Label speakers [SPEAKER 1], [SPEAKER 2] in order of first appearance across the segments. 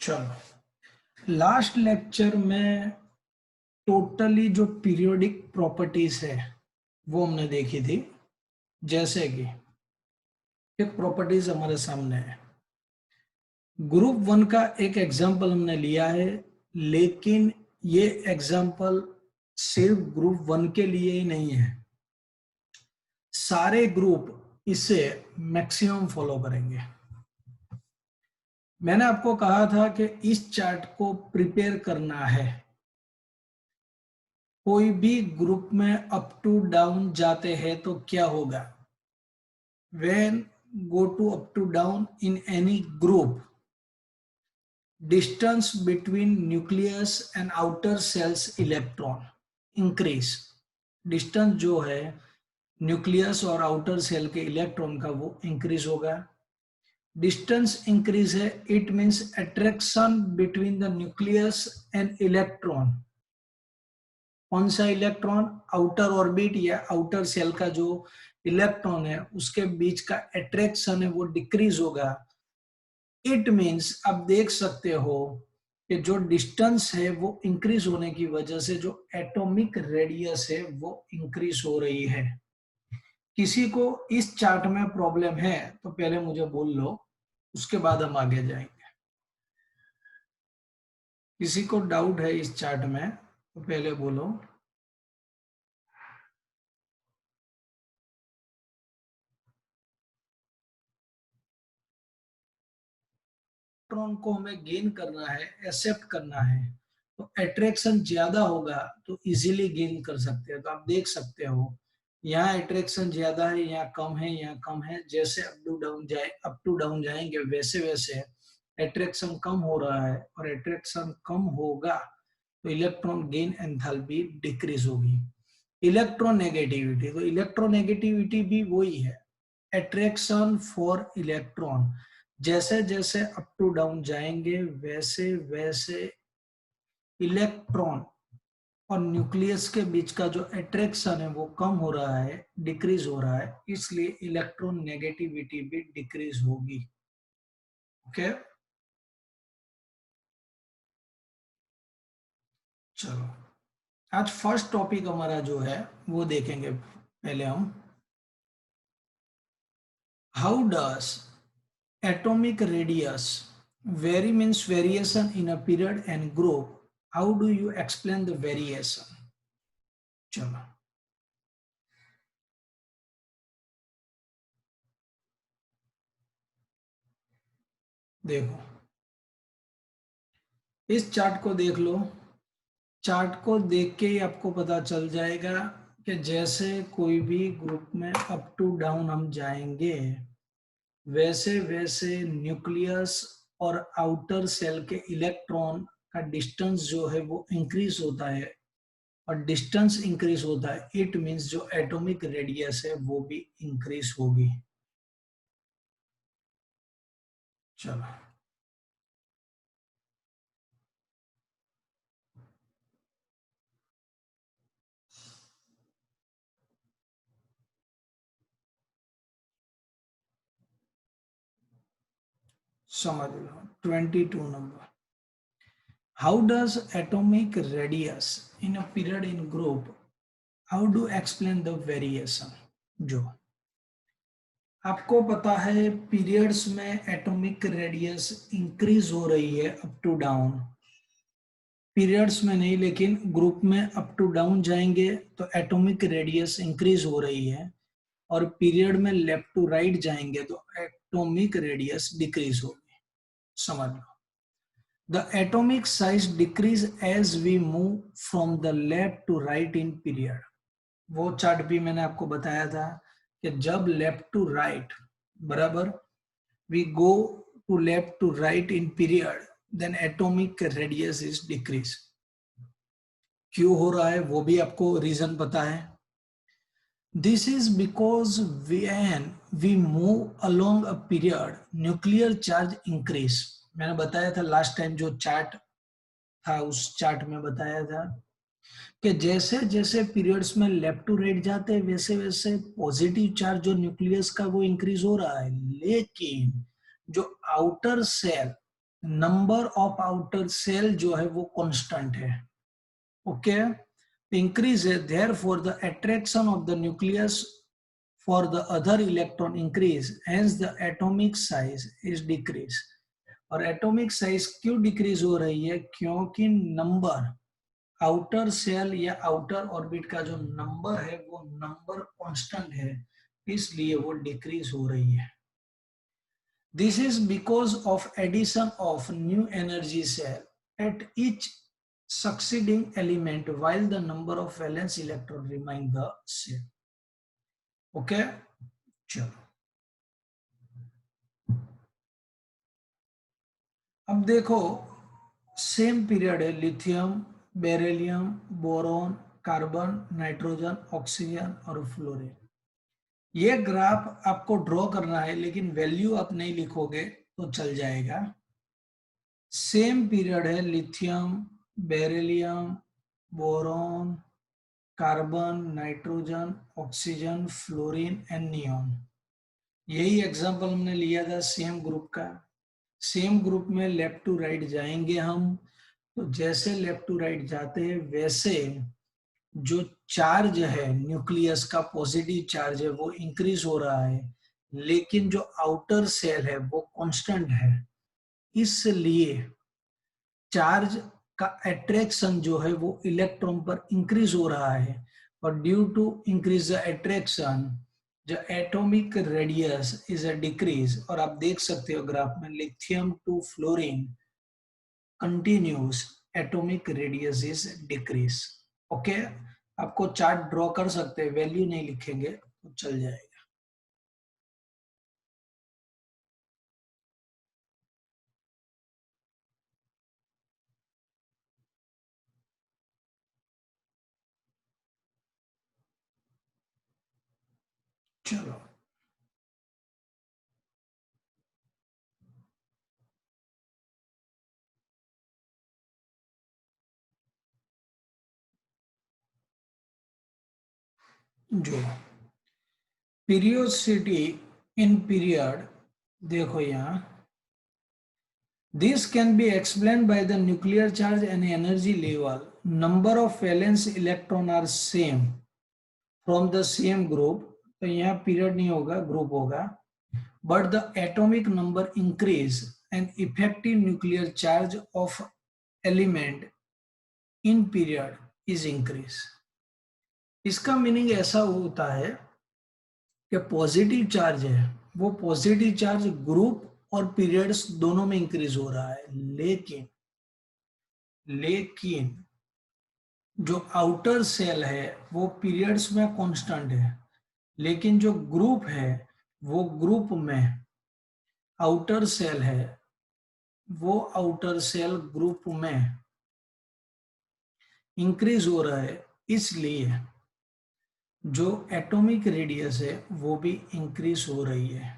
[SPEAKER 1] चलो, last lecture में totally जो पीरियोडिक प्रॉपर्टीज है वो हमने देखी थी। जैसे कि एक प्रॉपर्टीज हमारे सामने है, ग्रुप वन का एक एग्जांपल हमने लिया है, लेकिन ये एग्जांपल सिर्फ ग्रुप वन के लिए ही नहीं है, सारे ग्रुप इसे मैक्सिमम फॉलो करेंगे। मैंने आपको कहा था कि इस चार्ट को प्रिपेयर करना है, कोई भी ग्रुप में अप टू डाउन जाते हैं तो क्या होगा, when go to up to down in any group, distance between nucleus and outer cells electron increase। Distance जो है न्यूक्लियस और आउटर सेल के इलेक्ट्रॉन का वो इंक्रीज होगा। डिस्टेंस इंक्रीज है, it means attraction between the nucleus and electron. कौन सा इलेक्ट्रॉन, आउटर ऑर्बिट या आउटर सेल का जो इलेक्ट्रॉन है उसके बीच का अट्रैक्शन है वो डिक्रीज होगा। इट मींस आप देख सकते हो कि जो डिस्टेंस है वो इंक्रीज होने की वजह से जो एटॉमिक रेडियस है वो इंक्रीज हो रही है। किसी को इस चार्ट में प्रॉब्लम है तो पहले मुझे बोल लो, उसके बाद हम आगे जाएंगे। किसी को डाउट है इस चार्ट में तो पहले बोलो। इलेक्ट्रॉन को हमें गेन करना है, एक्सेप्ट करना है, तो अट्रैक्शन ज्यादा होगा तो इजीली गेन कर सकते हैं। तो आप देख सकते हो यहाँ अट्रैक्शन ज्यादा है, यहाँ कम है, यहाँ कम है। जैसे अप टू डाउन जाएंगे वैसे वैसे अट्रैक्शन कम हो रहा है, और अट्रैक्शन कम होगा तो इलेक्ट्रॉन गेन एंथैल्पी डिक्रीज होगी। इलेक्ट्रोनेगेटिविटी, तो इलेक्ट्रोनेगेटिविटी भी वही है, अट्रैक्शन फॉर इलेक्ट्रॉन। जैसे जैसे अप टू डाउन जाएंगे वैसे वैसे इलेक्ट्रॉन और न्यूक्लियस के बीच का जो अट्रैक्शन है वो कम हो रहा है, डिक्रीज हो रहा है, इसलिए इलेक्ट्रॉन नेगेटिविटी भी डिक्रीज होगी। ओके, चलो आज फर्स्ट टॉपिक हमारा जो है वो देखेंगे। पहले हम how does atomic radius vary, means variation in a period and group. How do you explain the variation? चलो देखो, इस चार्ट को देख लो। चार्ट को देख के ही आपको पता चल जाएगा कि जैसे कोई भी ग्रुप में अप टू डाउन हम जाएंगे वैसे वैसे न्यूक्लियस और आउटर सेल के इलेक्ट्रॉन का डिस्टेंस जो है वो इंक्रीज होता है, और डिस्टेंस इंक्रीज होता है, इट मींस जो एटॉमिक रेडियस है वो भी इंक्रीज होगी। चलो समझ लो 22 number. How does atomic radius in a period in group, how do explain the variation. जो आपको पता है पीरियड्स में एटॉमिक रेडियस इंक्रीज हो रही है अप टू डाउन, पीरियड्स में नहीं लेकिन ग्रुप में अप टू डाउन जाएंगे तो एटॉमिक रेडियस इंक्रीज हो रही है, और पीरियड में लेफ्ट टू राइट जाएंगे तो एटॉमिक रेडियस डिक्रीज होगी। समझ लो, the atomic size decrease as we move from the left to right in period. वो चार्ट भी मैंने आपको बताया था कि जब लेफ्ट टू राइट बराबर we go to left to right in period then atomic radius is decrease. क्यों हो रहा है वो भी आपको रीजन पता है। This is because when we move along a period nuclear charge increase। मैंने बताया था लास्ट टाइम जो चार्ट था उस चार्ट में बताया था कि जैसे जैसे पीरियड्स में लेफ्ट टू राइट जाते हैं वैसे वैसे पॉजिटिव चार्ज जो न्यूक्लियस का वो इंक्रीज हो रहा है, लेकिन जो outer shell number of outer shell जो है वो कांस्टेंट है. ओके, इंक्रीज है, therefore the attraction of the nucleus for the other electron increase, hence the atomic size is decrease. और एटॉमिक साइज क्यों डिक्रीज हो रही है? क्योंकि नंबर आउटर सेल या आउटर ऑर्बिट का जो नंबर है वो नंबर कांस्टेंट है, इसलिए वो डिक्रीज हो रही है. This is because of addition of new energy cell at each succeeding element while the number of valence electron remain the same. Okay, चलो अब देखो, सेम पीरियड है, lithium, beryllium, boron, carbon, nitrogen, oxygen और fluorine. ये graph आपको draw करना है, लेकिन वैल्यू आप नहीं लिखोगे तो चल जाएगा. सेम पीरियड है, lithium, beryllium, boron, carbon, nitrogen, oxygen, fluorine and neon. यही एग्जांपल हमने लिया था सेम ग्रुप का. सेम ग्रुप में लेफ्ट टू राइट जाएंगे हम, तो जैसे लेफ्ट टू राइट जाते हैं वैसे जो चार्ज है न्यूक्लियस का, पॉजिटिव चार्ज है, वो इंक्रीज हो रहा है, लेकिन जो आउटर सेल है वो कांस्टेंट है. इसलिए चार्ज का अट्रैक्शन जो है वो इलेक्ट्रॉन पर इंक्रीज हो रहा है, और due to increase the attraction the atomic radius is a decrease. और आप देख सकते हो ग्राफ में, lithium to fluorine continuous, atomic radius is decrease. Okay, आपको चार्ट ड्रॉ कर सकते हैं, वैल्यू नहीं लिखेंगे तो चल जाएगा. चलो जो पीरियोडिसिटी इन पीरियड, देखो यहाँ, this can be explained by the nuclear charge and energy level. Number of valence electron are same from the same group. तो यहाँ पीरियड नहीं होगा, ग्रुप होगा. But the atomic number increase and effective nuclear charge of element in period is increase. इसका meaning ऐसा होता है कि पॉजिटिव चार्ज है, वो पॉजिटिव चार्ज ग्रुप और पीरियड्स दोनों में इंक्रीज हो रहा है, लेकिन जो आउटर सेल है वो पीरियड्स में कांस्टेंट है, लेकिन जो ग्रुप है वो ग्रुप में, आउटर सेल है वो आउटर सेल ग्रुप में इंक्रीज हो रहा है, इसलिए जो एटॉमिक रेडियस है वो भी इंक्रीज हो रही है.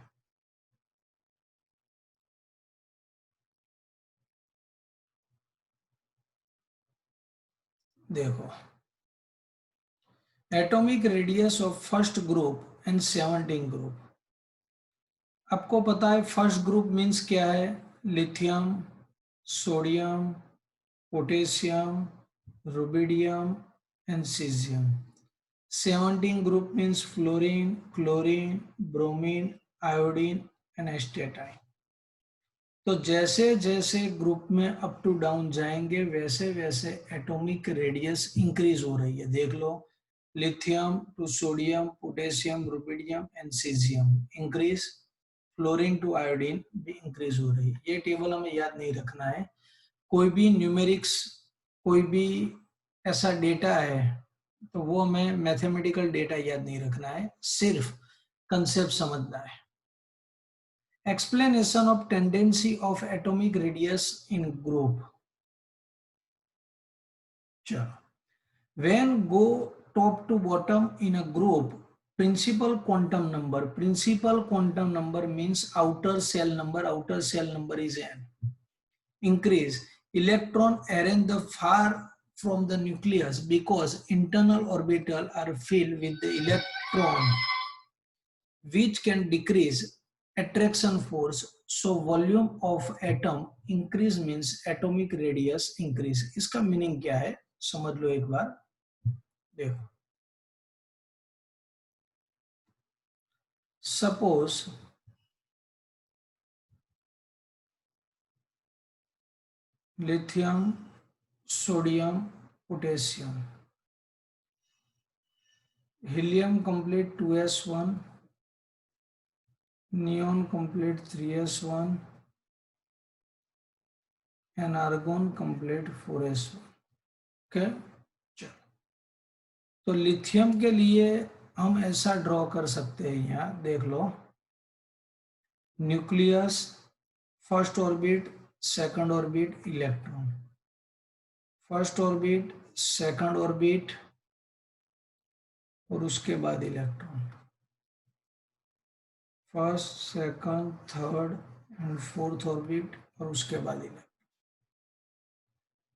[SPEAKER 1] देखो, atomic radius of first group and 17 group. आपको पता है फर्स्ट ग्रुप मीन्स क्या है? Lithium, sodium, potassium, rubidium and caesium. 17 group means fluorine, chlorine, bromine, iodine and astatine. तो जैसे जैसे ग्रुप में अप टू डाउन जाएंगे वैसे वैसे एटॉमिक रेडियस इंक्रीज हो रही है. देख लो, lithium to sodium, potassium, rubidium and caesium increase, fluorine to iodine भी इंक्रीज हो रही है. ये टेबल हमें याद नहीं रखना है. कोई भी न्यूमेरिक्स, कोई भी ऐसा डेटा है तो वो हमें मैथमेटिकल डेटा याद नहीं रखना है, सिर्फ कंसेप्ट समझना है. Explanation of tendency of atomic radius in group. चलो, when go top to bottom in a group, principal quantum number means outer cell number is n, increase. Electron arrange the far from the nucleus because internal orbital are filled with the electron, which can decrease attraction force so volume of atom increase means atomic radius increase. इसका meaning क्या है समझ लो एक बार। देखो, suppose lithium, sodium, potassium, helium complete 2s1, neon complete 3s1 and argon complete 4s1। Okay, तो lithium के लिए हम ऐसा ड्रॉ कर सकते हैं, यहाँ देख लो, nucleus, first orbit, second orbit, electron, first orbit, second orbit और उसके बाद electron, first, second, third and fourth orbit और उसके बाद इलेक्ट्रॉन।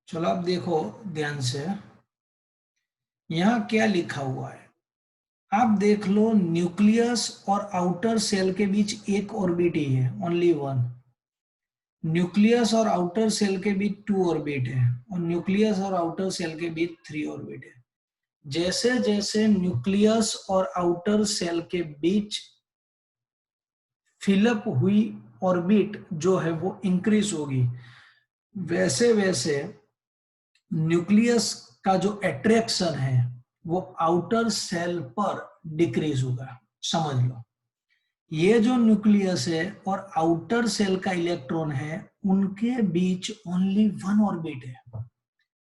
[SPEAKER 1] चलो अब देखो ध्यान से, यहाँ क्या लिखा हुआ है आप देख लो। न्यूक्लियस और आउटर सेल के बीच एक ऑर्बिट ही है, ओनली वन। न्यूक्लियस और आउटर सेल के बीच 2 ऑर्बिट है और न्यूक्लियस और आउटर सेल के बीच 3 ऑर्बिट है। जैसे जैसे न्यूक्लियस और आउटर सेल के बीच फिलअप हुई ऑर्बिट जो है वो इंक्रीज होगी, वैसे वैसे न्यूक्लियस का जो अट्रैक्शन है वो आउटर सेल पर डिक्रीज होगा। समझ लो, ये जो न्यूक्लियस है और आउटर सेल का इलेक्ट्रॉन है उनके बीच ओनली वन ऑर्बिट है,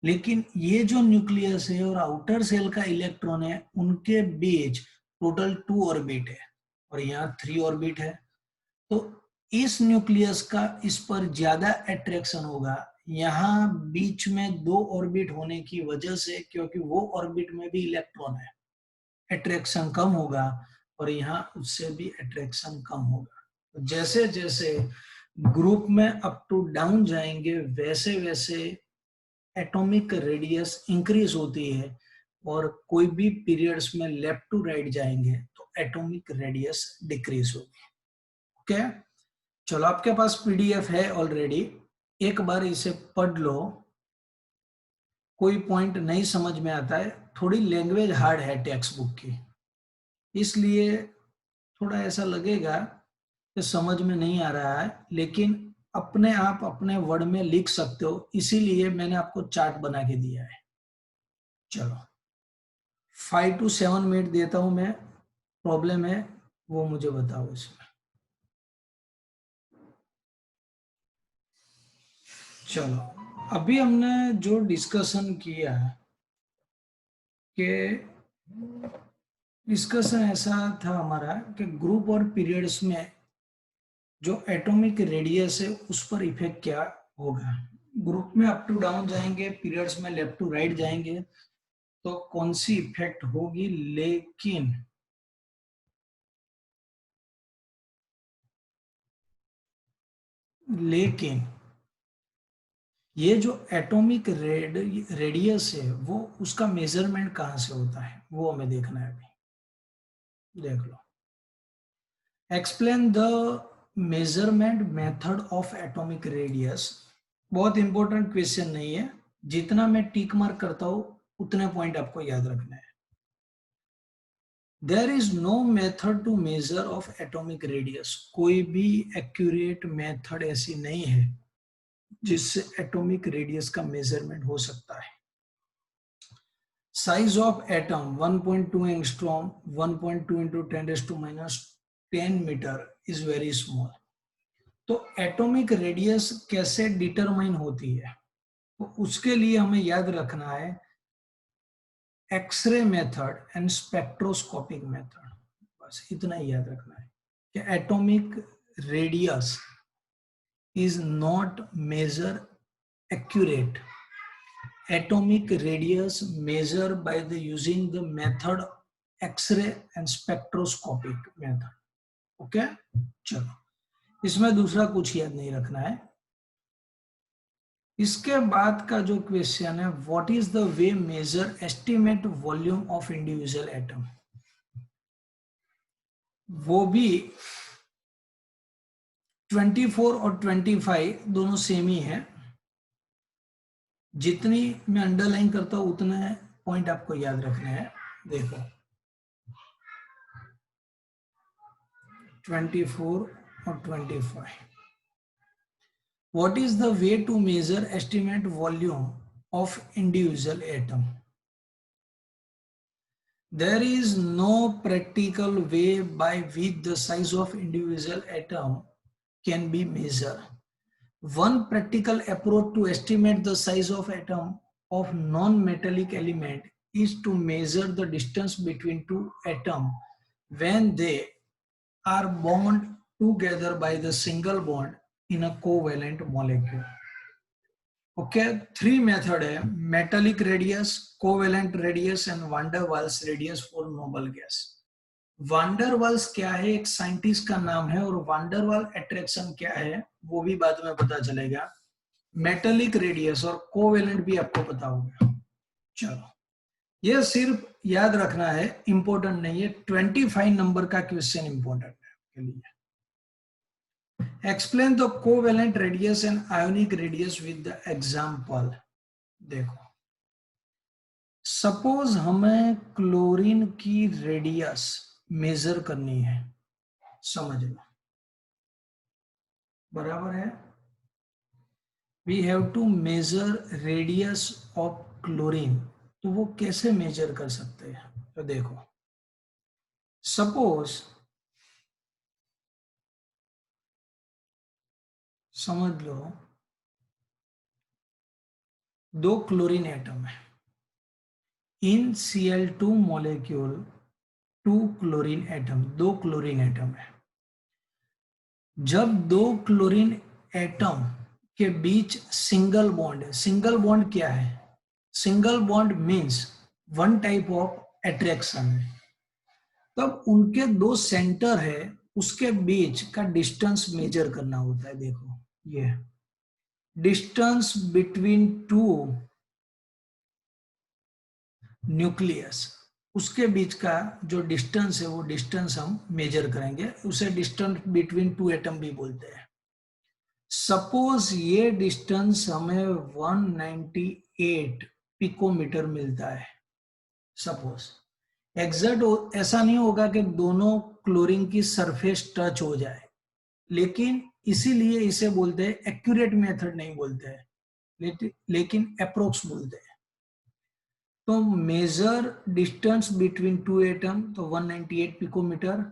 [SPEAKER 1] लेकिन ये जो न्यूक्लियस है और आउटर सेल का इलेक्ट्रॉन है उनके बीच टोटल 2 ऑर्बिट है और यहाँ 3 ऑर्बिट है। तो इस न्यूक्लियस का इस पर ज्यादा अट्रैक्शन होगा, यहाँ बीच में 2 ऑर्बिट होने की वजह से, क्योंकि वो ऑर्बिट में भी इलेक्ट्रॉन है, अट्रैक्शन कम होगा और यहाँ उससे भी अट्रैक्शन कम होगा। जैसे जैसे ग्रुप में अप टू डाउन जाएंगे वैसे वैसे एटॉमिक रेडियस इंक्रीज होती है और कोई भी पीरियड्स में लेफ्ट टू राइट जाएंगे तो एटॉमिक रेडियस डिक्रीज होगी। ओके, चलो आपके पास पीडीएफ है ऑलरेडी, एक बार इसे पढ़ लो। कोई पॉइंट नहीं समझ में आता है, थोड़ी लैंग्वेज हार्ड है टेक्स्ट बुक की, इसलिए थोड़ा ऐसा लगेगा कि समझ में नहीं आ रहा है, लेकिन अपने आप अपने वर्ड में लिख सकते हो, इसीलिए मैंने आपको चार्ट बना के दिया है। चलो 5 to 7 मिनट देता हूं मैं, प्रॉब्लम है वो मुझे बताओ इसमें। चलो अभी हमने जो डिस्कशन किया कि डिस्कशन ऐसा था हमारा कि ग्रुप और पीरियड्स में जो एटॉमिक रेडियस है उस पर इफेक्ट क्या होगा। ग्रुप में अप टू डाउन जाएंगे, पीरियड्स में लेफ्ट टू राइट जाएंगे तो कौन सी इफेक्ट होगी, लेकिन ये जो एटॉमिक रेडियस है वो उसका मेजरमेंट कहाँ से होता है वो हमें देखना है। अभी देख लो, explain the measurement method of atomic radius. बहुत इंपॉर्टेंट क्वेश्चन नहीं है, जितना मैं टिक मार्क करता हूं उतने पॉइंट आपको याद रखना है। There is no method to measure of atomic radius, कोई भी एक्यूरेट मेथड ऐसी नहीं है जिससे एटॉमिक रेडियस का मेजरमेंट हो सकता है। Size of atom 1.2 angstrom, 1.2 into 10⁻⁻10 metre is very small. तो एटॉमिक रेडियस कैसे डिटरमाइन होती है, तो उसके लिए हमें याद रखना है X ray method and spectroscopic method, बस इतना ही याद रखना है कि atomic radius is not measure accurate. Atomic radius measured by the using the method X-ray and spectroscopic method. Okay, चलो इसमें दूसरा कुछ याद नहीं रखना है। इसके बाद का जो क्वेश्चन है, what is the way measure estimate volume of individual atom, वो भी 24 और 25 दोनों सेम ही है। जितनी मैं अंडरलाइन करता हूं उतने पॉइंट आपको याद रखने हैं। देखो 24 और 25, what is the way to measure estimate volume of individual atom? There is no practical way by which the size of individual atom can be measured. One practical approach to estimate the size of atom of non-metallic element is to measure the distance between two atoms when they are bound together by the single bond in a covalent molecule. Okay, 3 method है, metallic radius, covalent radius and van der Waals radius for noble gas. Van der Waals क्या है, एक scientist का नाम है, और wander वाल attraction क्या है वो भी बाद में पता चलेगा। मेटालिक रेडियस और कोवेलेंट भी आपको पता होगा। चलो, ये सिर्फ याद रखना है, इंपॉर्टेंट नहीं है। 25 नंबर का क्वेश्चन इंपॉर्टेंट है आपके लिए। Explain the covalent radius and ionic radius with the example. देखो, सपोज हमें क्लोरीन की रेडियस मेजर करनी है, समझ लो, बराबर है। We have to measure radius of chlorine. तो वो कैसे मेजर कर सकते हैं? तो देखो, सपोज समझ लो 2 क्लोरीन एटम है, इन Cl2 molecule 2 chlorine atom, 2 chlorine atom है। जब 2 क्लोरीन एटम के बीच सिंगल बॉन्ड है, सिंगल बॉन्ड क्या है? Single bond means one type of attraction है। तब उनके 2 सेंटर है, उसके बीच का डिस्टेंस मेजर करना होता है। देखो, ये डिस्टेंस बिटवीन 2 न्यूक्लियस, उसके बीच का जो डिस्टेंस है वो डिस्टेंस हम मेजर करेंगे, उसे डिस्टेंस बिटवीन 2 एटम भी बोलते हैं। सपोज ये डिस्टेंस हमें 198 पिकोमीटर मिलता है। सपोज एग्जैक्ट ऐसा नहीं होगा कि दोनों क्लोरीन की सरफेस टच हो जाए, लेकिन इसीलिए इसे बोलते हैं, एक्यूरेट मेथड नहीं बोलते हैं, लेकिन अप्रोक्स बोलते हैं। तो मेजर डिस्टेंस बिटवीन 2 एटम, तो 198 पिकोमीटर,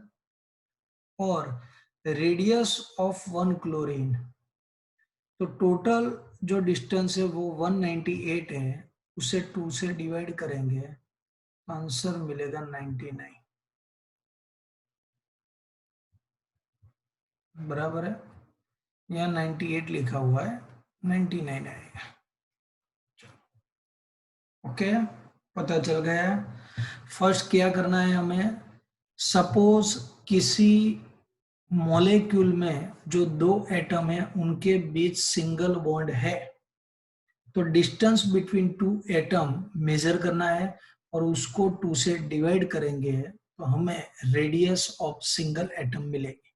[SPEAKER 1] और रेडियस ऑफ 1 क्लोरीन, तो टोटल जो डिस्टेंस है वो 198 है, उसे 2 से डिवाइड करेंगे, आंसर मिलेगा 99। बराबर है, यहाँ 98 लिखा हुआ है, 99 आएगा। ओके, पता चल गया। फर्स्ट क्या करना है हमें, सपोज किसी मॉलिक्यूल में जो 2 एटम है उनके बीच सिंगल बॉन्ड है, तो डिस्टेंस बिटवीन 2 एटम मेजर करना है और उसको 2 से डिवाइड करेंगे तो हमें रेडियस ऑफ सिंगल एटम मिलेगी।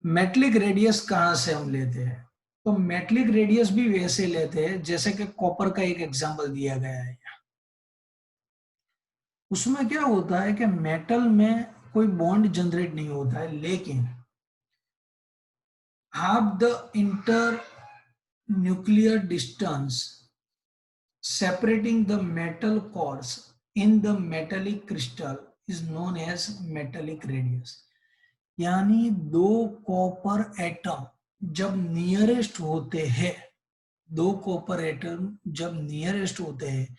[SPEAKER 1] मेटलिक रेडियस कहां से हम लेते हैं? तो मेटलिक रेडियस भी वैसे लेते हैं जैसे कि कॉपर का एक एग्जांपल दिया गया है। उसमें क्या होता है कि मेटल में कोई बॉन्ड जनरेट नहीं होता है, लेकिन half the internuclear distance separating the metal cores in the metallic crystal is known as metallic radius। यानी 2 कॉपर एटम जब नियरेस्ट होते हैं, 2 कॉपर एटम जब नियरेस्ट होते हैं,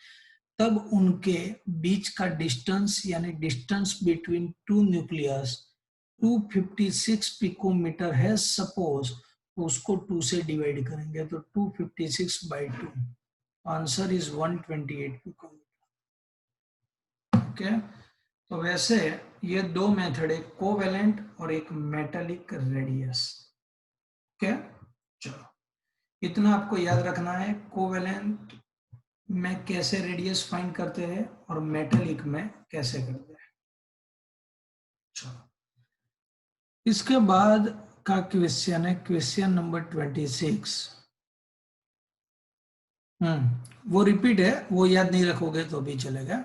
[SPEAKER 1] तब उनके बीच का डिस्टेंस यानी डिस्टेंस बिटवीन 2 न्यूक्लियस 256 पिकोमीटर है। सपोज तो उसको 2 से डिवाइड करेंगे तो 256 by 2, answer is 128 picometre. Okay, तो वैसे ये 2 मेथड, एक कोवेलेंट और एक मेटालिक रेडियस। ओके, चलो इतना आपको याद रखना है, कोवेलेंट में कैसे रेडियस फाइंड करते हैं और मेटालिक में कैसे करते हैं। चलो, इसके बाद का क्वेश्चन है, क्वेश्चन नंबर 26। वो रिपीट है, वो याद नहीं रखोगे तो भी चलेगा।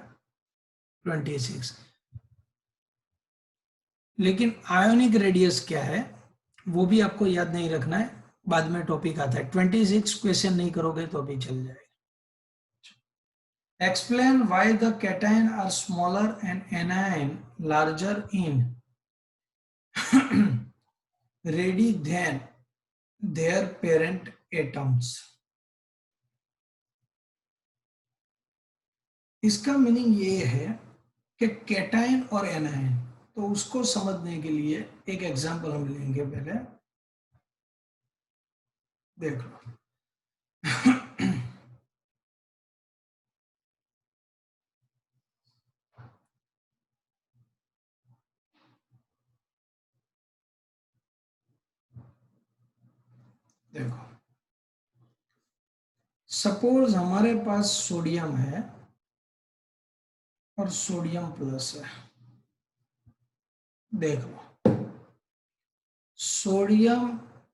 [SPEAKER 1] 26। लेकिन आयोनिक रेडियस क्या है वो भी आपको याद नहीं रखना है, बाद में टॉपिक आता है। 26 क्वेश्चन नहीं करोगे तो भी चल जाएगा। Explain why the cation are smaller and anion larger in ready than their parent atoms। इसका मीनिंग ये है कि कैटायन और एनायन, तो उसको समझने के लिए एक एग्जांपल हम लेंगे। पहले देख लो। देखो, सपोज हमारे पास सोडियम है और सोडियम प्लस है। देख लो, सोडियम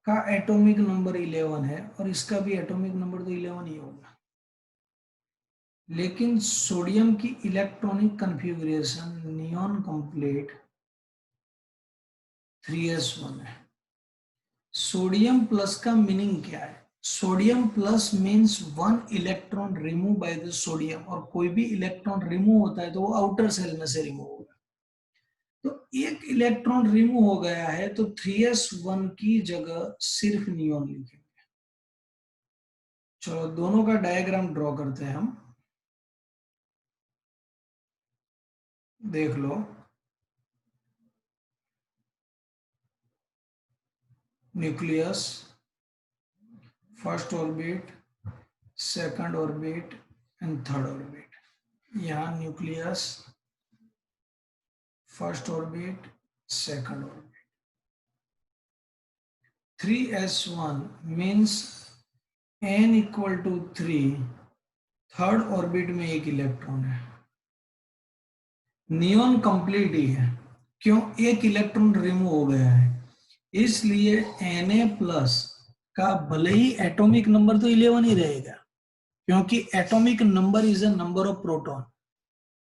[SPEAKER 1] का एटॉमिक नंबर 11 है और इसका भी एटॉमिक नंबर तो 11 ही होगा, लेकिन सोडियम की electronic configuration neon complete 3s1 है। सोडियम प्लस का मीनिंग क्या है? Sodium plus means one electron remove by the sodium, और कोई भी इलेक्ट्रॉन रिमूव होता है तो वो आउटर सेल में से रिमूव होगा। तो एक इलेक्ट्रॉन रिमूव हो गया है तो 3s1 की जगह सिर्फ नियॉन लिखेंगे। चलो दोनों का डायग्राम ड्रॉ करते हैं हम। देख लो, nucleus, first orbit, second orbit and third orbit. यहाँ nucleus, first orbit, second orbit. 3s1 means n equal to 3, third orbit में एक इलेक्ट्रॉन है। नियॉन कंप्लीट ही है, क्यों? एक इलेक्ट्रॉन रिमूव हो गया है, इसलिए Na प्लस का भले ही एटॉमिक नंबर तो 11 ही रहेगा, क्योंकि atomic number is a number of proton,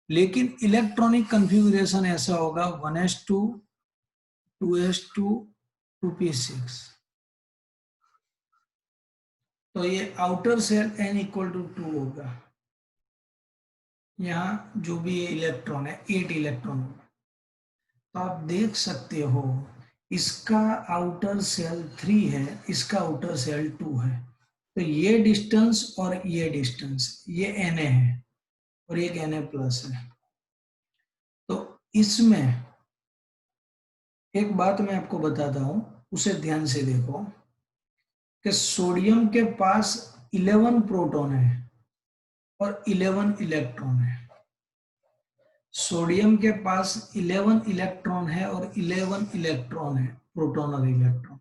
[SPEAKER 1] लेकिन इलेक्ट्रॉनिक कॉन्फ़िगरेशन ऐसा होगा 1s2, 2s2, 2p6। तो ये outer shell n equal to 2 होगा। यहाँ जो भी ये इलेक्ट्रॉन है 8 इलेक्ट्रॉन होगा। तो आप देख सकते हो इसका आउटर सेल 3 है, इसका आउटर सेल 2 है। तो ये डिस्टेंस और ये डिस्टेंस, ये Na है और एक Na प्लस है। तो इसमें एक बात मैं आपको बताता हूं, उसे ध्यान से देखो कि सोडियम के पास 11 प्रोटॉन है और 11 इलेक्ट्रॉन है। सोडियम के पास 11 इलेक्ट्रॉन है और 11 इलेक्ट्रॉन है, प्रोटॉन और इलेक्ट्रॉन।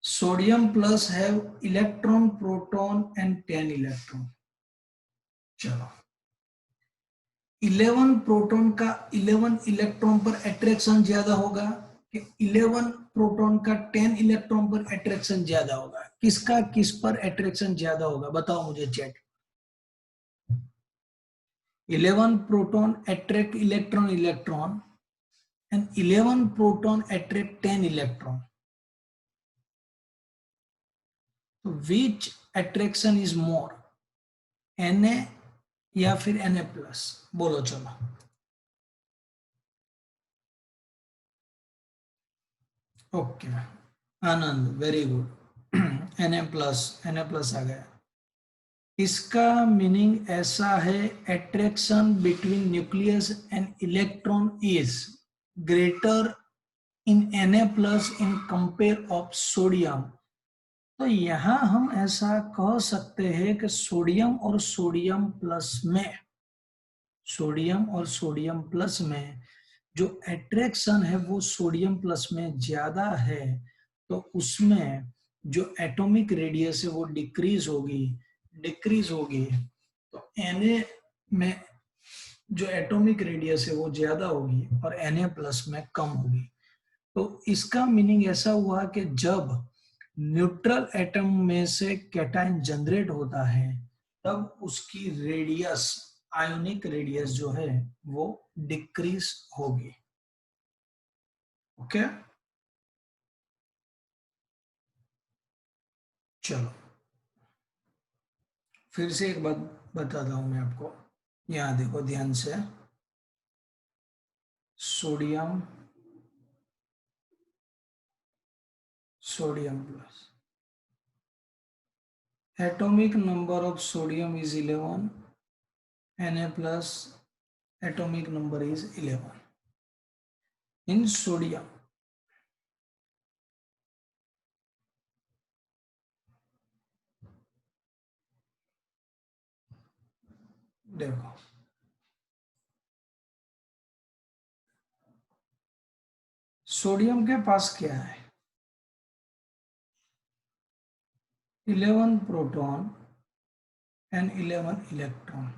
[SPEAKER 1] सोडियम प्लस है इलेक्ट्रॉन, प्रोटॉन एंड 10 इलेक्ट्रॉन। चलो, 11 प्रोटॉन का 11 इलेक्ट्रॉन पर अट्रैक्शन ज्यादा होगा कि 11 प्रोटॉन का 10 इलेक्ट्रॉन पर अट्रैक्शन ज्यादा होगा? किसका किस पर अट्रैक्शन ज्यादा होगा बताओ मुझे chat. 11 proton attract electron electron and 11 proton attract 10 electron. So which attraction is more, Na या फिर Na प्लस? बोलो चलो। ओके, आनंद वेरी गुड। Na प्लस आ गया। इसका मीनिंग ऐसा है, attraction between nucleus and electron is greater in Na plus in compare of sodium. तो यहां हम ऐसा कह सकते हैं कि सोडियम और सोडियम प्लस में, सोडियम और सोडियम प्लस में जो एट्रैक्शन है वो सोडियम प्लस में ज्यादा है, तो उसमें जो एटॉमिक रेडियस है वो डिक्रीज होगी। डिक्रीज होगी तो Na में जो एटॉमिक रेडियस है वो ज्यादा होगी और Na प्लस में कम होगी। तो इसका मीनिंग ऐसा हुआ कि जब न्यूट्रल एटम में से कैटायन जनरेट होता है तब उसकी रेडियस, आयोनिक रेडियस जो है वो डिक्रीज होगी। ओके, चलो फिर से एक बात बताता हूं मैं आपको। यहां देखो ध्यान से, sodium, sodium plus, atomic number of sodium is 11, Na plus atomic number is 11 in sodium। देखो सोडियम के पास क्या है, 11 proton and 11 electron.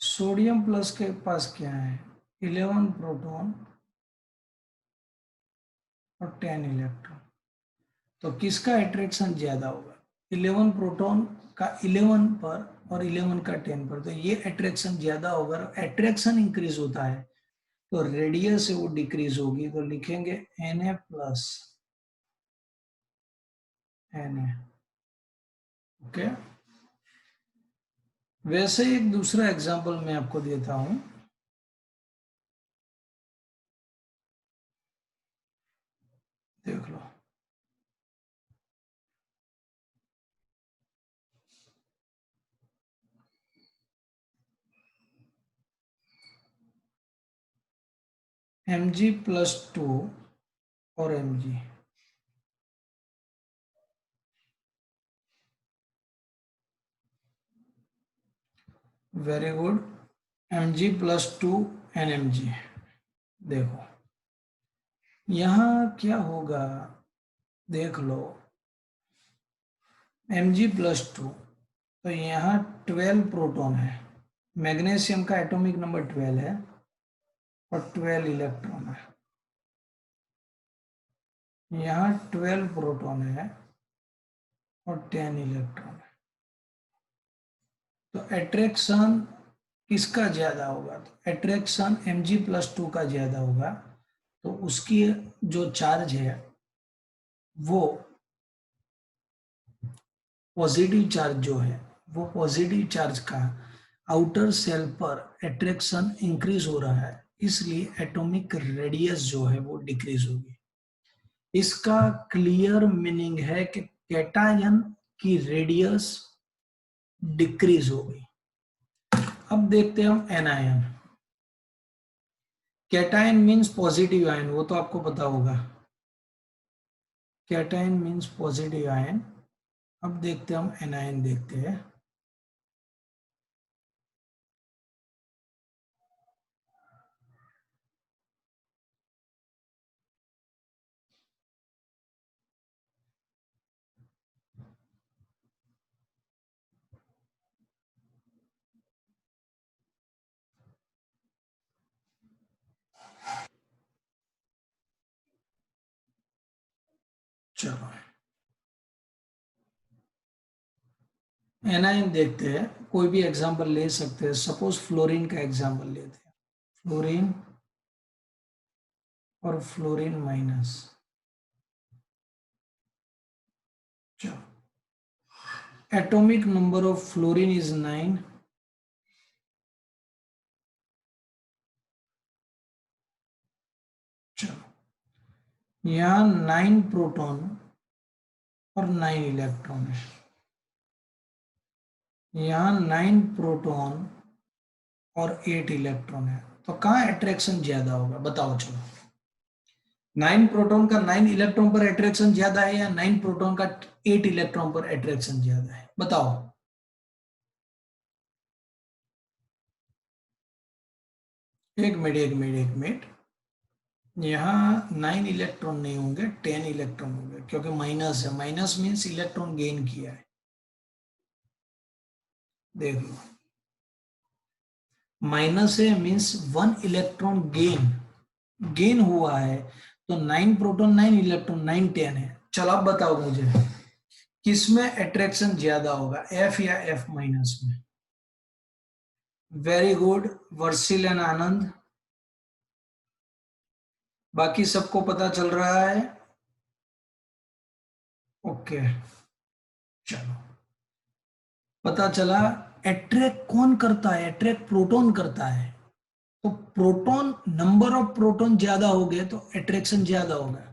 [SPEAKER 1] Sodium plus के पास क्या है, 11 प्रोटॉन और 10 इलेक्ट्रॉन। तो किसका अट्रैक्शन ज्यादा होगा, 11 प्रोटॉन का 11 पर और 11 का 10 पर, तो ये अट्रैक्शन ज्यादा होगा। अट्रैक्शन इंक्रीज होता है तो रेडियस से वो डिक्रीज होगी, तो लिखेंगे Na प्लस Na। ओके, वैसे एक दूसरा एग्जांपल मैं आपको देता हूं। देख लो, Mg+2 और Mg, very good, Mg+2 and Mg। देखो यहां क्या होगा, देख लो Mg+2, तो यहाँ 12 प्रोटॉन है, मैग्नीशियम का एटॉमिक नंबर 12 है और 12 इलेक्ट्रॉन है। यहाँ 12 प्रोटॉन है और 10 इलेक्ट्रॉन है। तो अट्रैक्शन किसका ज्यादा होगा, तो अट्रैक्शन Mg+2 का ज्यादा होगा। तो उसकी जो चार्ज है वो पॉजिटिव चार्ज जो है, वो पॉजिटिव चार्ज का आउटर सेल पर अट्रैक्शन इंक्रीज हो रहा है, इसलिए एटॉमिक रेडियस जो है वो डिक्रीज होगी। इसका क्लियर मीनिंग है कि कैटायन की रेडियस डिक्रीज होगी। अब देखते हैं हम anion. Cation means positive ion, वो तो आपको पता होगा, कैटायन मीन्स पॉजिटिव आयन। अब देखते हैं हम एनायन, देखते हैं। चलो एनायन देखते हैं, कोई भी एग्जांपल ले सकते हैं। सपोज फ्लोरीन का एग्जांपल लेते हैं, फ्लोरीन और फ्लोरीन माइनस। चलो, atomic number of fluorine is 9, चलो यहाँ 9 प्रोटॉन और 9 इलेक्ट्रॉन है। यहाँ 9 प्रोटॉन और 8 इलेक्ट्रॉन है, तो कहाँ अट्रैक्शन ज्यादा होगा बताओ। चलो 9 प्रोटॉन का 9 इलेक्ट्रॉन पर अट्रैक्शन ज्यादा है या 9 प्रोटॉन का 8 इलेक्ट्रॉन पर अट्रैक्शन ज्यादा है, बताओ। एक मिनट एक मिनट एक मिनट, यहाँ 9 इलेक्ट्रॉन नहीं होंगे, 10 इलेक्ट्रॉन होंगे, क्योंकि माइनस है, माइनस मीन्स इलेक्ट्रॉन गेन किया है। देख लो, माइनस है मीन्स 1 इलेक्ट्रॉन गेन, गेन हुआ है, तो 9 प्रोटॉन 9 इलेक्ट्रॉन 9 10 है। चलो अब बताओ मुझे किसमें अट्रैक्शन ज्यादा होगा, एफ या एफ माइनस में? वेरी गुड वर्षिल एंड आनंद, बाकी सबको पता चल रहा है? ओके, चलो पता चला। अट्रैक्ट कौन करता है? अट्रैक्ट प्रोटॉन करता है। तो प्रोटॉन, नंबर ऑफ प्रोटॉन ज्यादा हो गए तो अट्रैक्शन ज्यादा होगा।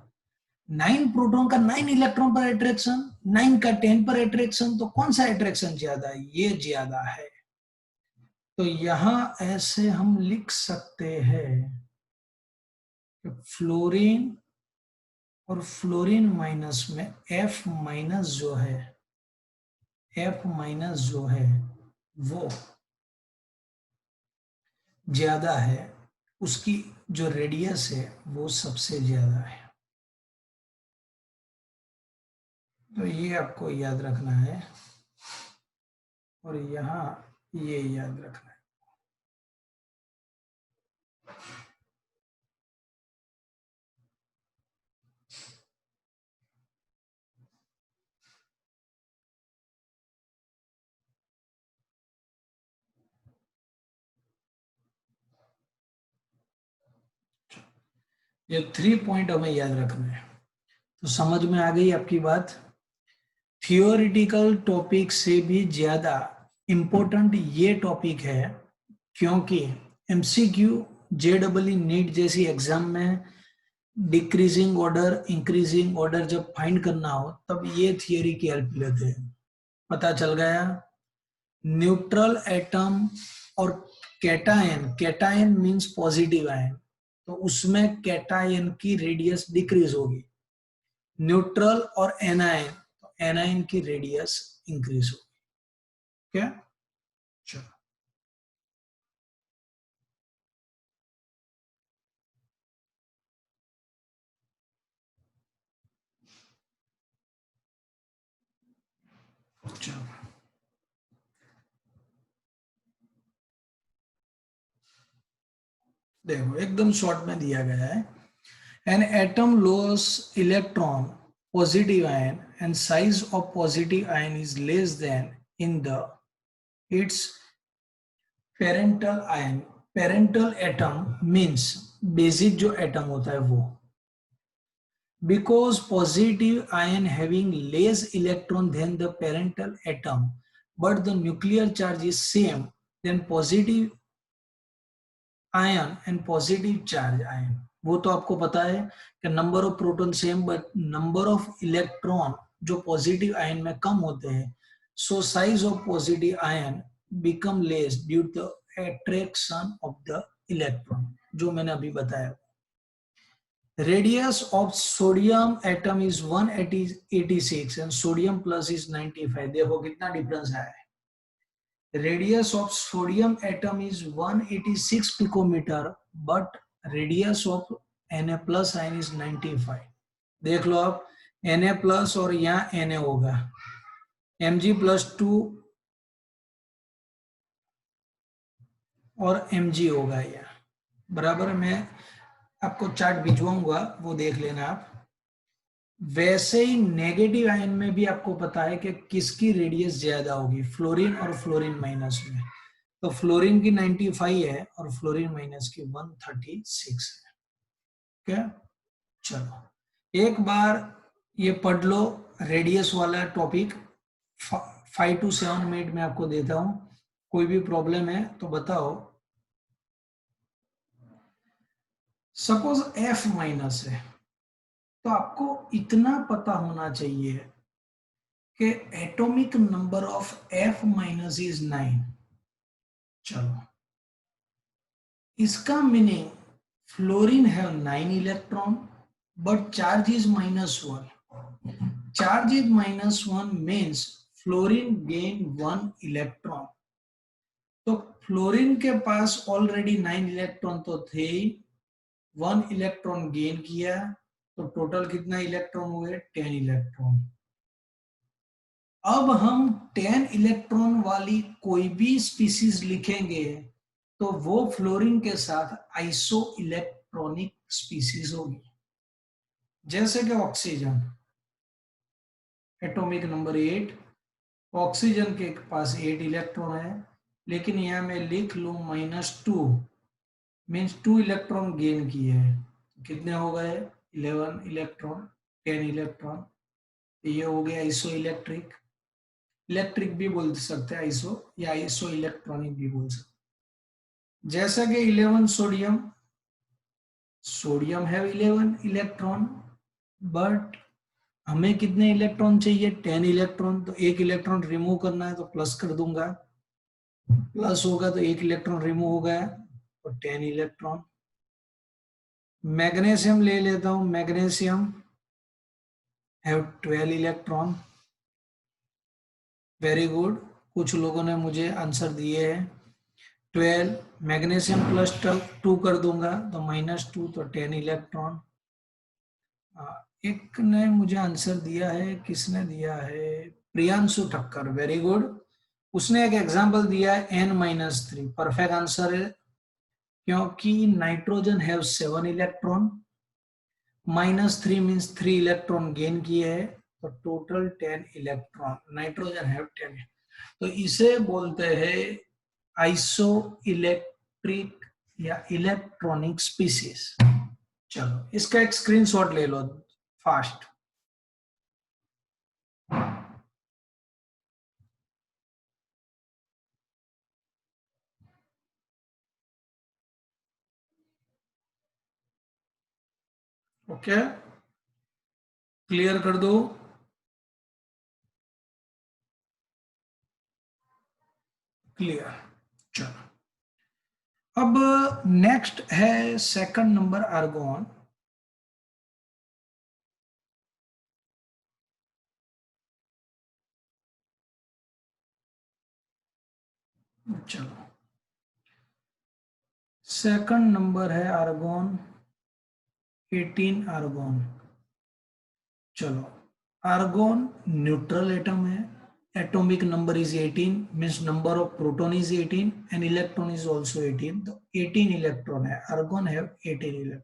[SPEAKER 1] 9 प्रोटॉन का 9 इलेक्ट्रॉन पर अट्रैक्शन, 9 का 10 पर अट्रैक्शन, तो कौन सा अट्रैक्शन ज्यादा है? ये ज्यादा है। तो यहां ऐसे हम लिख सकते हैं कि फ्लोरीन और फ्लोरीन माइनस में एफ माइनस जो है, एफ माइनस जो है वो ज्यादा है, उसकी जो रेडियस है वो सबसे ज्यादा है। तो ये आपको याद रखना है और यहाँ ये याद रखना है। ये 3 पॉइंट हमें याद रखना है। तो समझ में आ गई आपकी बात? थियोरिटिकल टॉपिक से भी ज्यादा इंपॉर्टेंट ये टॉपिक है, क्योंकि एमसीक्यू जेडबलई नीट जैसी एग्जाम में डिक्रीजिंग ऑर्डर इंक्रीजिंग ऑर्डर जब फाइंड करना हो तब ये थियोरी की हेल्प लेते हैं। पता चल गया? न्यूट्रल एटम और cation, cation means positive ion, तो उसमें कैटायन की रेडियस डिक्रीज होगी। न्यूट्रल और एनायन, तो एनायन की रेडियस इंक्रीज होगी। क्या? चलो चलो देखो एकदम शॉर्ट में दिया गया है। An atom loss electron positive ion and size of positive ion is less than in the its parental ion. Parental atom means basic जो atom होता है वो, because positive ion having less electron than the parental atom but the nuclear charge is same, then positive ion and positive charge ion, वो तो आपको पता है कि number of proton same but number of electron जो positive ion में कम होते हैं, so size of positive ion become less due to attraction of the electron, जो मैंने अभी बताया। Radius of sodium atom is 186 and sodium plus is 95। देखो कितना डिफरेंस आया है। Radius of sodium atom is 186 picometer, but radius of Na plus ion is 95। देख लो आप, Na प्लस और यहाँ Na होगा, Mg+2 और Mg होगा यहाँ, बराबर। मैं आपको चार्ट भिजवाऊंगा, वो देख लेना आप। वैसे ही नेगेटिव आयन में भी आपको पता है कि किसकी रेडियस ज्यादा होगी, फ्लोरीन और फ्लोरीन माइनस में। तो फ्लोरीन की 95 है और फ्लोरीन माइनस की 136 है। क्या? चलो एक बार ये पढ़ लो रेडियस वाला टॉपिक, 5 to 7 मिनट में आपको देता हूं, कोई भी प्रॉब्लम है तो बताओ। सपोज एफ माइनस है, तो आपको इतना पता होना चाहिए कि atomic number of F minus is 9। चलो इसका meaning fluorine have 9 electron but charge is -1. Charge is -1 means fluorine gain 1 electron. तो फ्लोरीन के पास ऑलरेडी 9 इलेक्ट्रॉन तो थे, 1 इलेक्ट्रॉन गेन किया, तो टोटल कितना इलेक्ट्रॉन हुए? 10 इलेक्ट्रॉन। अब हम 10 इलेक्ट्रॉन वाली कोई भी स्पीसीज लिखेंगे तो वो फ्लोरीन के साथ आइसो इलेक्ट्रॉनिक स्पीसीज होगी। जैसे कि ऑक्सीजन, एटॉमिक नंबर 8, ऑक्सीजन के पास 8 इलेक्ट्रॉन है, लेकिन यहाँ मैं लिख लूं -2, मीन्स 2 इलेक्ट्रॉन गेन किए हैं। कितने हो गए? 11 इलेक्ट्रॉन, 10 इलेक्ट्रॉन। ये हो गया आइसो इलेक्ट्रिक, इलेक्ट्रिक भी बोल सकते हैं आइसो, या आइसो इलेक्ट्रॉनिक भी बोल सकते हैं। जैसा कि 11 सोडियम, सोडियम है 11 इलेक्ट्रॉन, बट हमें कितने इलेक्ट्रॉन चाहिए? 10 इलेक्ट्रॉन। तो एक इलेक्ट्रॉन रिमूव करना है तो प्लस कर दूंगा, प्लस होगा तो एक इलेक्ट्रॉन रिमूव हो गया और 10 इलेक्ट्रॉन। मैग्नीशियम ले लेता हूं, magnesium have 12 electron. Very good, कुछ लोगों ने मुझे आंसर दिए हैं 12। मैग्नीशियम प्लस 2 कर दूंगा तो -2, तो 10 इलेक्ट्रॉन। एक ने मुझे आंसर दिया है, किसने दिया है? Priyanshu Thakkar, very good. उसने एक एग्जांपल दिया है n-3, परफेक्ट आंसर है, क्योंकि nitrogen have 7 electron, -3 means 3 electron gain किए है, तो टोटल 10 इलेक्ट्रॉन, नाइट्रोजन हैव 10। तो इसे बोलते हैं आइसो इलेक्ट्रिक या इलेक्ट्रॉनिक स्पीसीज। चलो इसका एक स्क्रीनशॉट ले लो फास्ट। ओके, क्लियर कर दो। क्लियर। चलो अब नेक्स्ट है सेकंड नंबर आर्गोन। चलो सेकंड नंबर है आर्गोन, 18 आर्गोन। चलो आर्गोन न्यूट्रल एटम है, atomic number is 18, means number of proton is 18 and electron is also 18, तो 18 इलेक्ट्रॉन है, argon have 18 electron।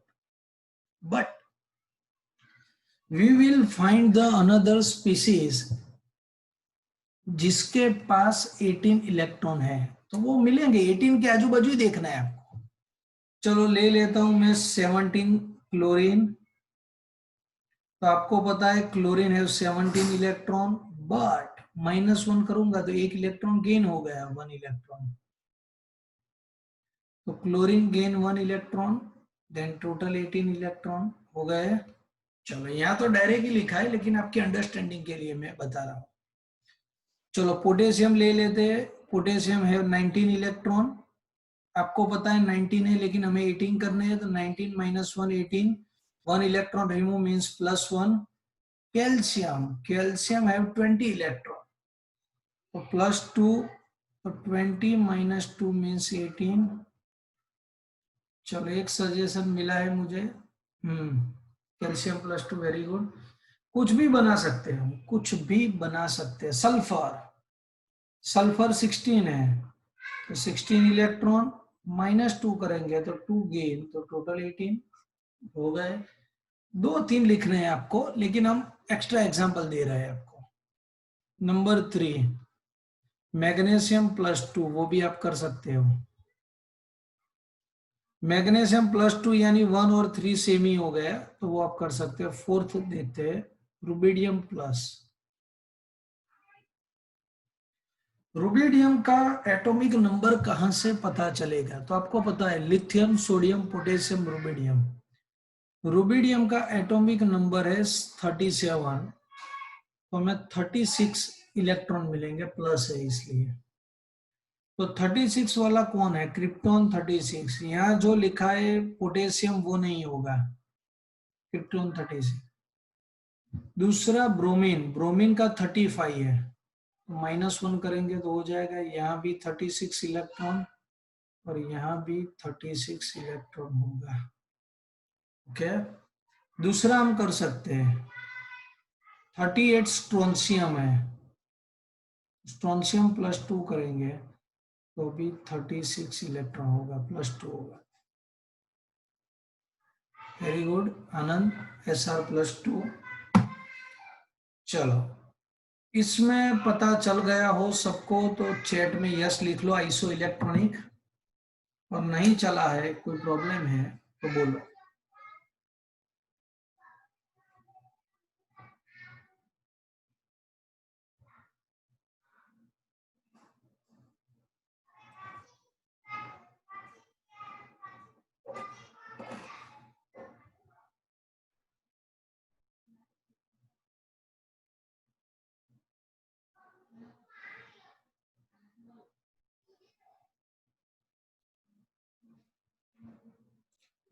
[SPEAKER 1] but we will find the another species जिसके पास 18 electron है, तो वो मिलेंगे 18 के आजू बाजू ही देखना है आपको। चलो ले लेता हूं मैं 17 क्लोरीन। तो आपको पता है क्लोरीन है 17 इलेक्ट्रॉन, बट -1 करूंगा तो एक इलेक्ट्रॉन गेन हो गया, 1 इलेक्ट्रॉन। तो chlorine gain 1 electron, then total 18 electron हो गए। चलो यहाँ तो डायरेक्ट ही लिखा है, लेकिन आपकी अंडरस्टैंडिंग के लिए मैं बता रहा हूँ। चलो पोटेशियम ले लेते हैं, पोटेशियम है 19 इलेक्ट्रॉन। आपको पता है 19 है, लेकिन हमें 18 करने हैं, तो 19 -1 18, 1 electron remove means +1। Calcium, calcium है 20 इलेक्ट्रॉन, तो +2, तो 20 -2 मीन्स 18। चलो एक सजेशन मिला है मुझे, कैल्शियम +2, वेरी गुड। कुछ भी बना सकते हैं हम, कुछ भी बना सकते हैं। सल्फर, सल्फर 16 है, तो 16 इलेक्ट्रॉन, -2 करेंगे तो 2 गेन, तो टोटल 18 हो गए। 2-3 लिखने हैं आपको, लेकिन हम एक्स्ट्रा एग्जांपल दे रहे हैं आपको। नंबर 3 मैग्नीशियम +2, वो भी आप कर सकते हो। मैग्नीशियम +2 यानी 1 और 3 सेम ही हो गया, तो वो आप कर सकते हो। फोर्थ देते हैं रुबिडियम प्लस। रुबिडियम का एटॉमिक नंबर कहां से पता चलेगा? तो आपको पता है lithium, sodium, potassium, rubidium. Rubidium का एटॉमिक नंबर है 37, तो हमें 36 इलेक्ट्रॉन मिलेंगे, प्लस है इसलिए। तो 36 वाला कौन है? क्रिप्टॉन 36। यहाँ जो लिखा है पोटेशियम वो नहीं होगा, क्रिप्टॉन 36। दूसरा ब्रोमीन, ब्रोमीन का 35 है, तो -1 करेंगे तो हो जाएगा। यहाँ भी 36 इलेक्ट्रॉन और यहाँ भी 36 इलेक्ट्रॉन होगा। ओके, दूसरा हम कर सकते हैं 38 स्ट्रोंशियम है, स्ट्रोंशियम +2 करेंगे तो भी 36 इलेक्ट्रॉन होगा, +2 होगा। वेरी गुड आनंद, SR+2। चलो, इसमें पता चल गया हो सबको तो चैट में यस लिख लो, आइसो इलेक्ट्रॉनिक। और नहीं चला है, कोई प्रॉब्लम है तो बोलो।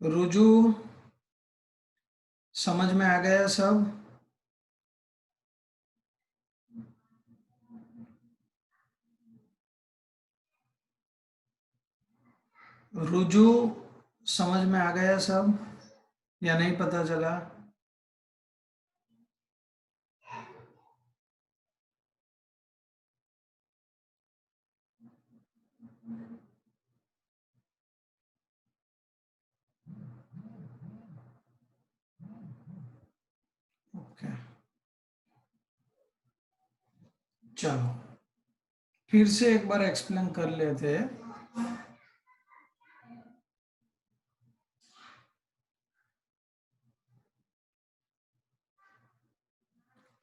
[SPEAKER 1] रुजू, समझ में आ गया सब? रुजू, समझ में आ गया सब या नहीं पता चला? ओके, चलो फिर से एक बार एक्सप्लेन कर लेते हैं।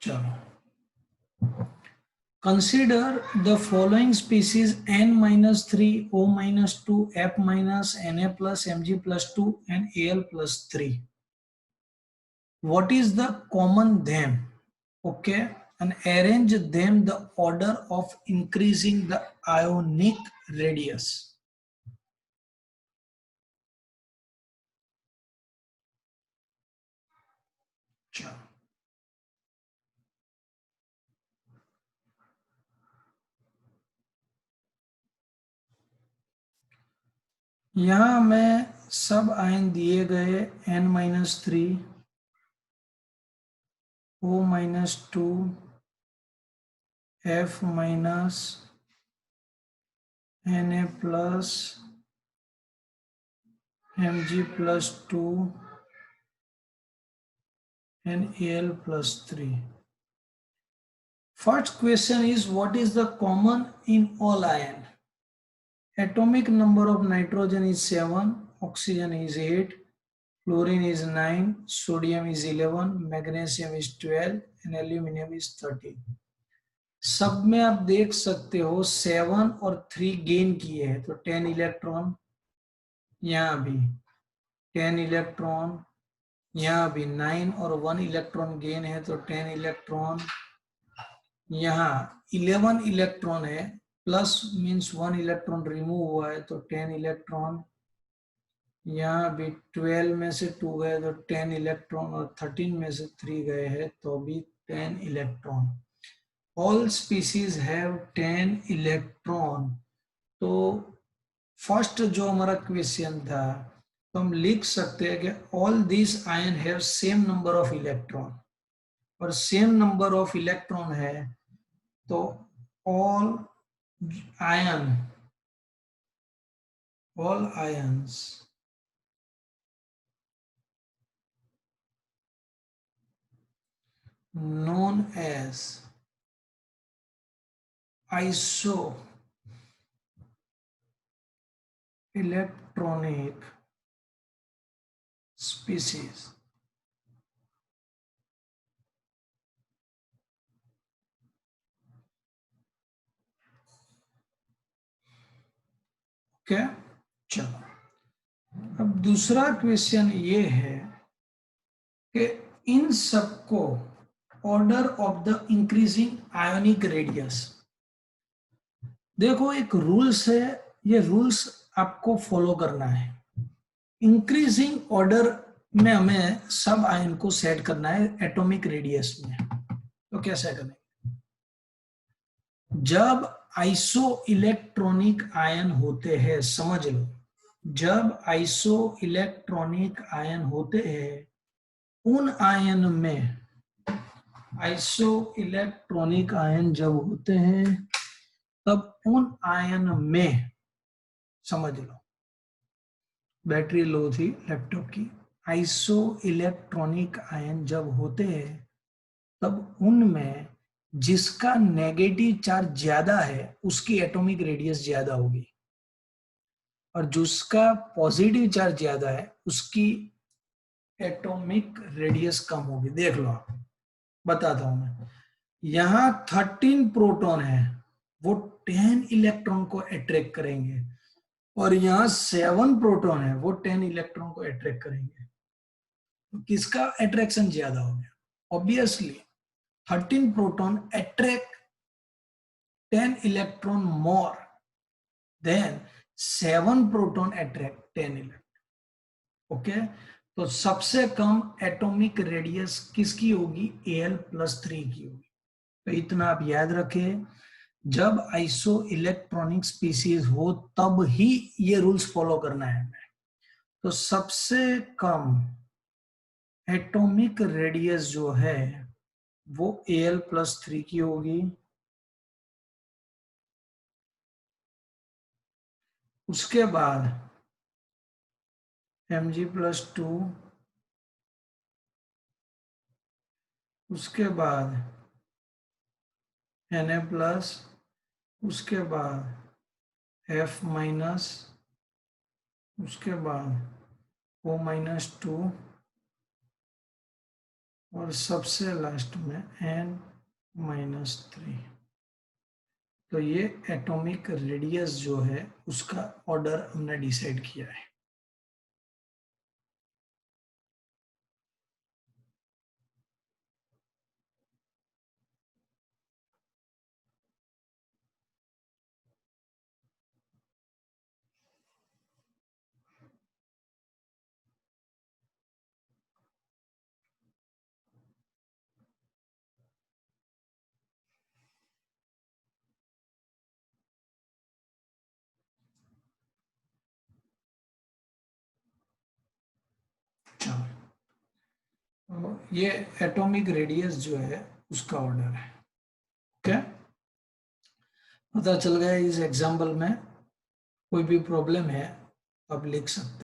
[SPEAKER 1] चलो, consider the following species N-3, O-2, F-, Na plus, Mg plus 2 and Al plus 3. What is the common them? Okay, and arrange them the order of increasing the ionic radius. चलो, यहाँ में सब ion दिए गए N-3, O-2, F-, Na plus, Mg plus 2 and Al plus 3. First question is, what is the common in all ion? Atomic number of nitrogen is 7, oxygen is 8, fluorine is 9, sodium is 11, magnesium is 12 and aluminum is 13. सब में आप देख सकते हो 7 और 3 gain किए हैं, तो 10 इलेक्ट्रॉन, यहाँ भी 10 इलेक्ट्रॉन, यहाँ भी 9 और 1 इलेक्ट्रॉन गेन है तो 10 इलेक्ट्रॉन, यहाँ 11 इलेक्ट्रॉन है, प्लस मीन्स 1 इलेक्ट्रॉन रिमूव हुआ है तो 10 इलेक्ट्रॉन, यहाँ भी 12 में से 2 गए तो 10 इलेक्ट्रॉन और 13 में से 3 गए हैं तो भी 10 electron. All species have 10 electron. तो फर्स्ट जो हमारा क्वेश्चन था, तो हम लिख सकते हैं कि all this ion have same number of electron, और सेम नंबर ऑफ इलेक्ट्रॉन है तो all ions known as isoelectronic species. Okay, चलो अब दूसरा क्वेश्चन ये है कि इन सबको order of the increasing ionic radius. देखो एक रूल्स है, ये रूल्स आपको फॉलो करना है। इंक्रीजिंग ऑर्डर में हमें सब आयन को सेट करना है एटॉमिक रेडियस में। तो कैसे करें? जब आइसो इलेक्ट्रॉनिक आयन होते हैं, समझ लो, जब आइसो इलेक्ट्रॉनिक आयन होते हैं, उन आयन में, आइसो इलेक्ट्रॉनिक आयन जब होते हैं तब उन आयन में, समझ लो, बैटरी लो थी लैपटॉप की, आइसो इलेक्ट्रॉनिक आयन जब होते हैं तब उनमें जिसका नेगेटिव चार्ज ज्यादा है उसकी एटॉमिक रेडियस ज्यादा होगी, और जिसका पॉजिटिव चार्ज ज्यादा है उसकी एटॉमिक रेडियस कम होगी। देख लो आप, बताता हूं मैं। यहां 13 प्रोटॉन है, वो 10 इलेक्ट्रॉन को अट्रैक्ट करेंगे, और यहाँ 7 प्रोटॉन है, वो 10 इलेक्ट्रॉन को अट्रैक्ट करेंगे। तो किसका अट्रैक्शन ज्यादा हो गया? Obviously 13 proton attract 10 electron more than 7 proton attract 10 electron. Okay, तो सबसे कम एटॉमिक रेडियस किसकी होगी? Al+3 की होगी। तो इतना आप याद रखें, जब आइसो इलेक्ट्रॉनिक स्पीसीज हो तब ही ये रूल्स फॉलो करना है। तो सबसे कम एटॉमिक रेडियस जो है वो Al+3 की होगी। उसके बाद Mg+2, उसके बाद Na+, उसके बाद F-, उसके बाद O-2, और सबसे लास्ट में N-3। तो ये एटॉमिक रेडियस जो है उसका ऑर्डर हमने डिसाइड किया है। तो ये एटॉमिक रेडियस जो है उसका ऑर्डर है। ओके, पता चल गया। इस एग्जाम्पल में कोई भी प्रॉब्लम है आप लिख सकते हैं।